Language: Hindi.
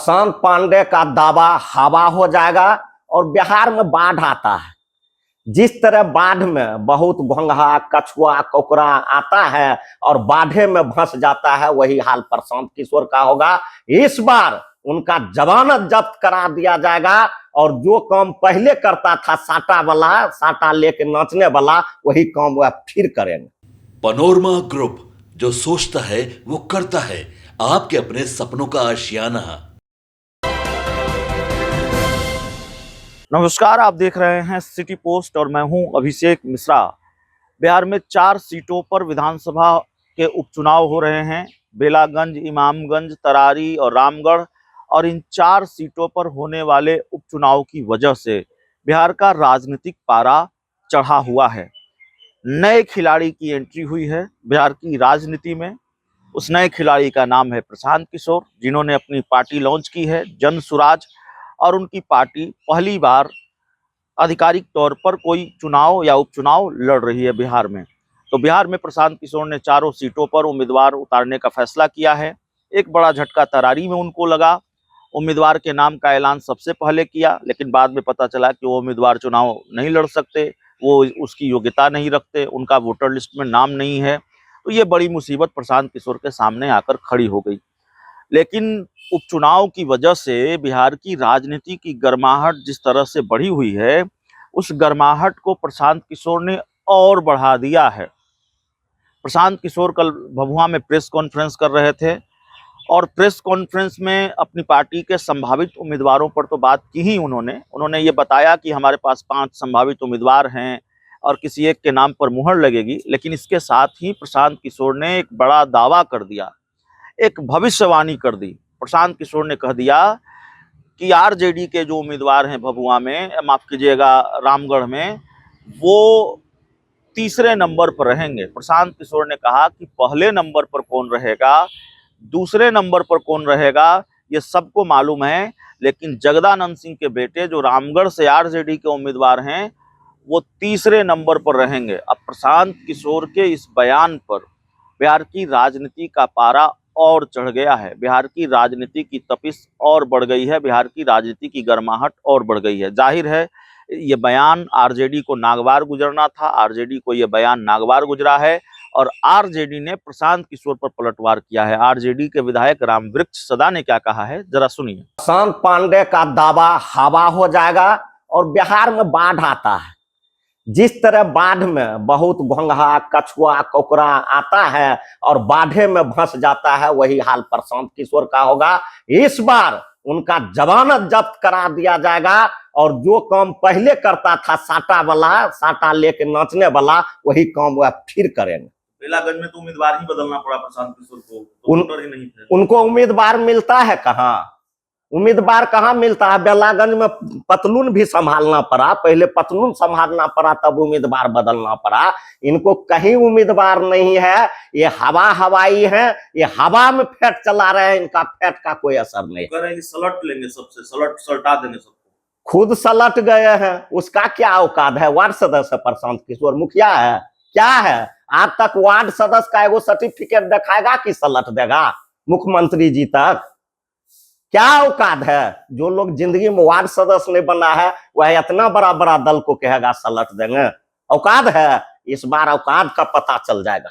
प्रशांत पांडे का दावा हवा हो जाएगा और बिहार में बाढ़ आता है। जिस तरह बाढ़ में बहुत घोंघा कछुआ कोकरा आता है और बाढ़े में फंस जाता है, वही हाल प्रशांत किशोर का होगा। इस बार उनका जमानत जब्त करा दिया जाएगा और जो काम पहले करता था साटा वाला, साटा लेके नाचने वाला, वही काम वह फिर करेंगे। पनोरमा ग्रुप, जो सोचता है वो करता है। आपके अपने सपनों का आशियाना। नमस्कार, आप देख रहे हैं सिटी पोस्ट और मैं हूं अभिषेक मिश्रा। बिहार में 4 सीटों पर विधानसभा के उपचुनाव हो रहे हैं। बेलागंज, इमामगंज, तरारी और रामगढ़। और इन 4 सीटों पर होने वाले उपचुनाव की वजह से बिहार का राजनीतिक पारा चढ़ा हुआ है। नए खिलाड़ी की एंट्री हुई है बिहार की राजनीति में। उस नए खिलाड़ी का नाम है प्रशांत किशोर, जिन्होंने अपनी पार्टी लॉन्च की है जन सुराज। और उनकी पार्टी पहली बार आधिकारिक तौर पर कोई चुनाव या उपचुनाव लड़ रही है बिहार में। तो बिहार में प्रशांत किशोर ने 4 सीटों पर उम्मीदवार उतारने का फैसला किया है। एक बड़ा झटका तरारी में उनको लगा। उम्मीदवार के नाम का ऐलान सबसे पहले किया, लेकिन बाद में पता चला कि वो उम्मीदवार चुनाव नहीं लड़ सकते, वो उसकी योग्यता नहीं रखते, उनका वोटर लिस्ट में नाम नहीं है। तो ये बड़ी मुसीबत प्रशांत किशोर के सामने आकर खड़ी हो गई। लेकिन उपचुनाव की वजह से बिहार की राजनीति की गर्माहट जिस तरह से बढ़ी हुई है, उस गर्माहट को प्रशांत किशोर ने और बढ़ा दिया है। प्रशांत किशोर कल भभुआ में प्रेस कॉन्फ्रेंस कर रहे थे और प्रेस कॉन्फ्रेंस में अपनी पार्टी के संभावित उम्मीदवारों पर तो बात की ही उन्होंने ये बताया कि हमारे पास 5 संभावित उम्मीदवार हैं और किसी एक के नाम पर मुहर लगेगी। लेकिन इसके साथ ही प्रशांत किशोर ने एक बड़ा दावा कर दिया, एक भविष्यवाणी कर दी। प्रशांत किशोर ने कह दिया कि आरजेडी के जो उम्मीदवार हैं भभुआ में, माफ कीजिएगा रामगढ़ में, वो तीसरे नंबर पर रहेंगे। प्रशांत किशोर ने कहा कि पहले नंबर पर कौन रहेगा, दूसरे नंबर पर कौन रहेगा, ये सबको मालूम है, लेकिन जगदानंद सिंह के बेटे जो रामगढ़ से आरजेडी के उम्मीदवार हैं, वो तीसरे नंबर पर रहेंगे। अब प्रशांत किशोर के इस बयान पर बिहार की राजनीति का पारा और चढ़ गया है। बिहार की राजनीति की तपिश और बढ़ गई है, बिहार की राजनीति की गर्माहट और बढ़ गई है। जाहिर है ये बयान आरजेडी को नागवार गुजरना था, आरजेडी को ये बयान नागवार गुजरा है और आरजेडी ने प्रशांत किशोर पर पलटवार किया है। आरजेडी के विधायक रामवृक्ष सदा ने क्या कहा है, जरा सुनिए। प्रशांत पांडे का दावा हवा हो जाएगा और बिहार में बाढ़ आता है। जिस तरह बाढ़ में बहुत घोंघा कछुआ कोकरा आता है और बाढ़े में फंस जाता है, वही हाल प्रशांत किशोर का होगा। इस बार उनका जमानत जब्त करा दिया जाएगा और जो काम पहले करता था साटा वाला, साटा लेके नाचने वाला, वही काम वह फिर करेंगे। बेलागंज में तो उम्मीदवार ही बदलना पड़ा प्रशांत किशोर को, तो वोटर ही नहीं थे। उनको उम्मीदवार मिलता है कहाँ? उम्मीदवार कहाँ मिलता है? बेलागंज में पतलून भी संभालना पड़ा, पहले पतलून संभालना पड़ा, तब उम्मीदवार बदलना पड़ा। इनको कहीं उम्मीदवार नहीं है, ये हवाई है, ये हवा में फैट चला रहे हैं, इनका फैट का कोई असर नहीं। कह रहे हैं कि सलट लेंगे, सबसे सलटा देंगे सबको। खुद सलट गए हैं, उसका क्या औकात है? वार्ड सदस्य प्रशांत किशोर मुखिया है क्या है? आज तक वार्ड सदस्य का एगो सर्टिफिकेट दिखाएगा कि सलट देगा मुख्यमंत्री जी तक? क्या औकात है? जो लोग जिंदगी में वार्ड सदस्य नहीं बना है, वह इतना बड़ा बड़ा दल को कहेगा सलट देंगे? औकात है? इस बार औकात का पता चल जाएगा।